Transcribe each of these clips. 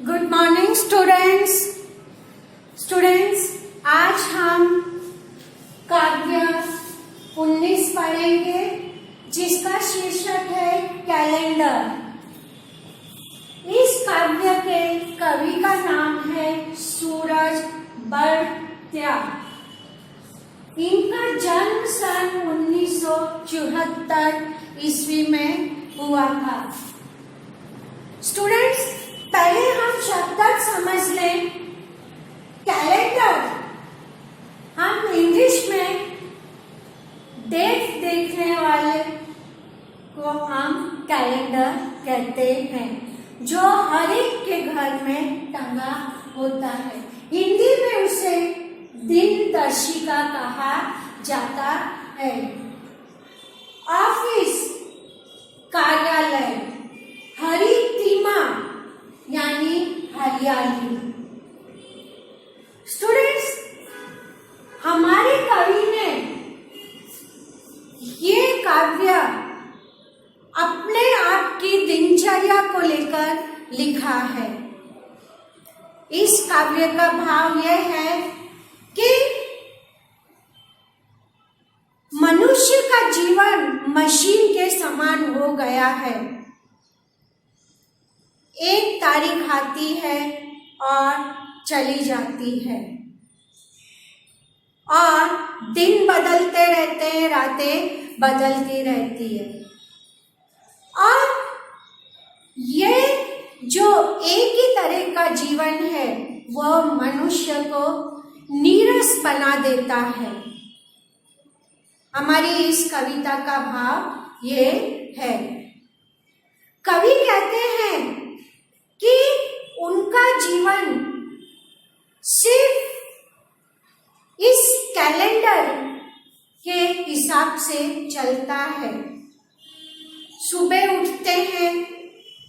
Good morning students आज हम काव्य 19 पढ़ेंगे जिसका शीर्षक है कैलेंडर। इस काव्य के कवि का नाम है सूरज बड़त्या। इनका जन्म सन 1974 ईस्वी में हुआ था। स्टूडेंट्स, पहले हम शब्द समझ लें। कैलेंडर हम इंग्लिश में डेट देखने वाले को हम कैलेंडर कहते हैं, जो हर एक के घर में टंगा होता है। हिंदी में उसे दिनदर्शिका कहा जाता है। ऑफिस, कार्यालय, हरितिमा यानी हरियाली। स्टूडेंट्स, हमारे कवि ने ये काव्य अपने आप की दिनचर्या को लेकर लिखा है। इस काव्य का भाव यह है कि मनुष्य का जीवन मशीन के समान हो गया है। एक तारीख आती है और चली जाती है, और दिन बदलते रहते हैं, रातें बदलती रहती है, और ये जो एक ही तरह का जीवन है वह मनुष्य को नीरस बना देता है। हमारी इस कविता का भाव ये है। कवि कहते हैं कि उनका जीवन सिर्फ इस कैलेंडर के हिसाब से चलता है। सुबह उठते हैं,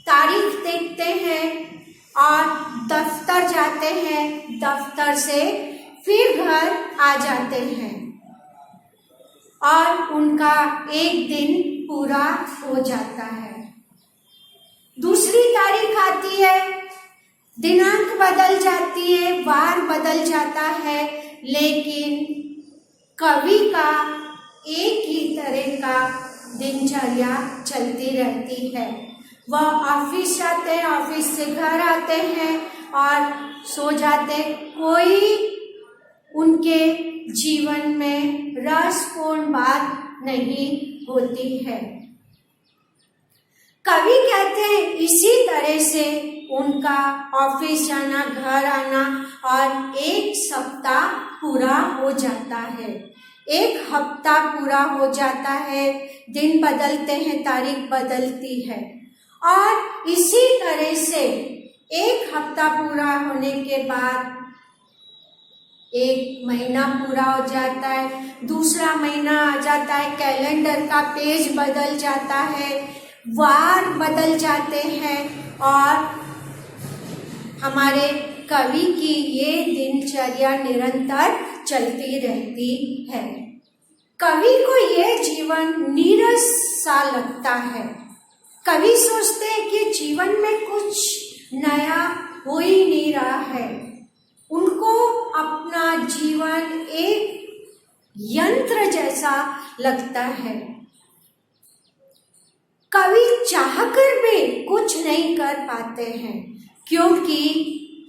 तारीख देखते हैं और दफ्तर जाते हैं, दफ्तर से फिर घर आ जाते हैं और उनका एक दिन पूरा हो जाता है। दूसरी तारीख आती है, दिनांक बदल जाती है, वार बदल जाता है, लेकिन कवि का एक ही तरह का दिनचर्या चलती रहती है। वह ऑफिस जाते हैं, ऑफिस से घर आते हैं और सो जाते। कोई उनके जीवन में रसपूर्ण बात नहीं होती है। कवि कहते हैं इसी तरह से उनका ऑफिस जाना, घर आना और एक सप्ताह पूरा हो जाता है, एक हफ्ता पूरा हो जाता है, दिन बदलते हैं, तारीख बदलती है, और इसी तरह से एक हफ्ता पूरा होने के बाद एक महीना पूरा हो जाता है, दूसरा महीना आ जाता है, कैलेंडर का पेज बदल जाता है, वार बदल जाते हैं, और हमारे कवि की ये दिनचर्या निरंतर चलती रहती है। कवि को ये जीवन नीरस सा लगता है। कवि सोचते हैं कि जीवन में कुछ नया हो ही नहीं रहा है। उनको अपना जीवन एक यंत्र जैसा लगता है। कवि चाहकर भी कुछ नहीं कर पाते हैं, क्योंकि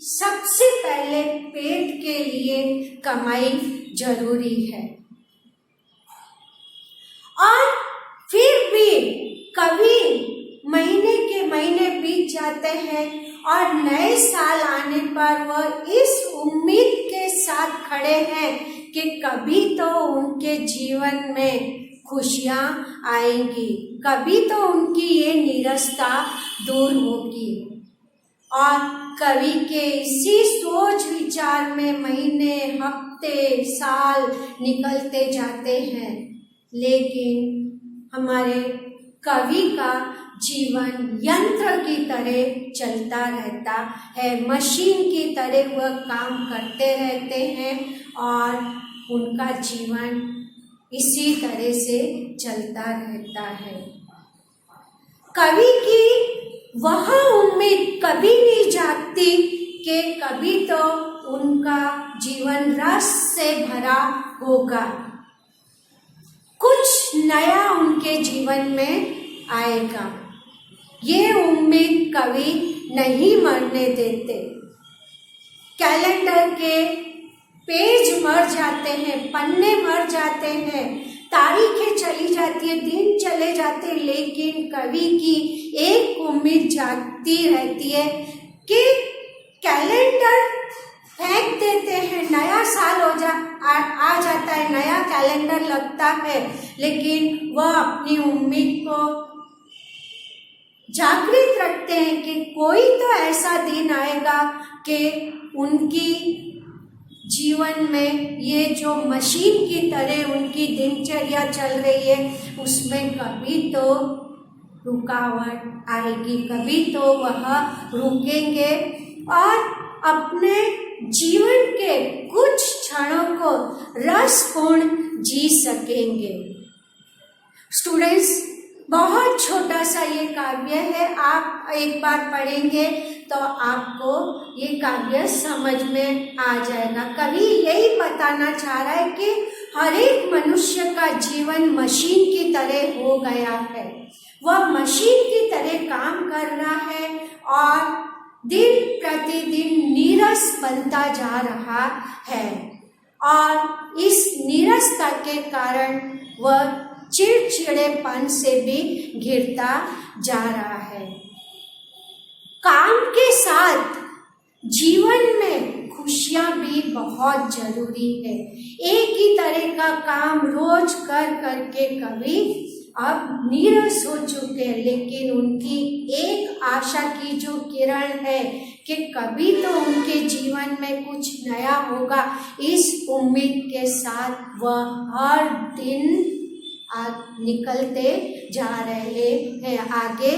सबसे पहले पेट के लिए कमाई जरूरी है। और फिर भी कभी महीने के महीने बीत जाते हैं और नए साल आने पर वह इस उम्मीद के साथ खड़े हैं कि कभी तो उनके जीवन में खुशियां आएंगी, कभी तो उनकी ये नीरसता दूर होगी। और कवि के इसी सोच विचार में महीने, हफ्ते, साल निकलते जाते हैं, लेकिन हमारे कवि का जीवन यंत्र की तरह चलता रहता है, मशीन की तरह वह काम करते रहते हैं और उनका जीवन इसी तरह से चलता रहता है। कवि की वह उम्मीद कभी नहीं जागती कभी तो उनका जीवन रस से भरा होगा, कुछ नया उनके जीवन में आएगा। ये उम्मीद कवि नहीं मरने देते। कैलेंडर के पेज मर जाते हैं, पन्ने मर जाते हैं, तारीखें चली जाती है, दिन चले जाते हैं, लेकिन कवि की एक उम्मीद जागती रहती है कि कैलेंडर फेंक देते हैं, नया साल आ जाता है, नया कैलेंडर लगता है, लेकिन वह अपनी उम्मीद को जागृत रखते हैं कि कोई तो ऐसा दिन आएगा कि उनकी जीवन में ये जो मशीन की तरह उनकी दिनचर्या चल रही है उसमें कभी तो रुकावट आएगी, कभी तो वह रुकेंगे और अपने जीवन के कुछ क्षणों को रसपूर्ण जी सकेंगे। स्टूडेंट्स, बहुत छोटा सा ये काव्य है, आप एक बार पढ़ेंगे तो आपको ये काव्य समझ में आ जाएगा। कवि यही बताना चाह रहा है कि हर एक मनुष्य का जीवन मशीन की तरह हो गया है, वह मशीन की तरह काम कर रहा है और दिन प्रतिदिन नीरस बनता जा रहा है और इस नीरसता के कारण वह चिड़चिड़ेपन से भी घिरता जा रहा है। काम के साथ जीवन में खुशियां भी बहुत जरूरी है। एक ही तरह का काम रोज कर करके कवि अब नीरस हो चुके हैं, लेकिन उनकी एक आशा की जो किरण है कि कभी तो उनके जीवन में कुछ नया होगा, इस उम्मीद के साथ वह हर दिन निकलते जा रहे हैं, आगे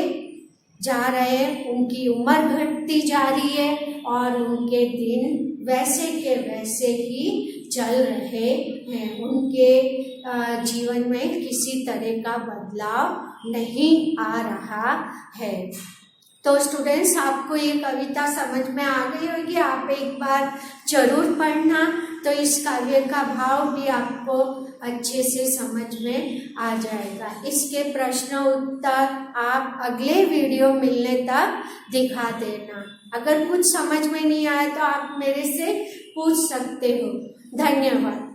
जा रहे हैं। उनकी उम्र घटती जा रही है और उनके दिन वैसे के वैसे ही चल रहे हैं, उनके जीवन में किसी तरह का बदलाव नहीं आ रहा है। तो स्टूडेंट्स, आपको ये कविता समझ में आ गई होगी, आप एक बार जरूर पढ़ना, तो इस काव्य का भाव भी आपको अच्छे से समझ में आ जाएगा। इसके प्रश्न उत्तर आप अगले वीडियो मिलने तक दिखा देना। अगर कुछ समझ में नहीं आया तो आप मेरे से पूछ सकते हो। धन्यवाद।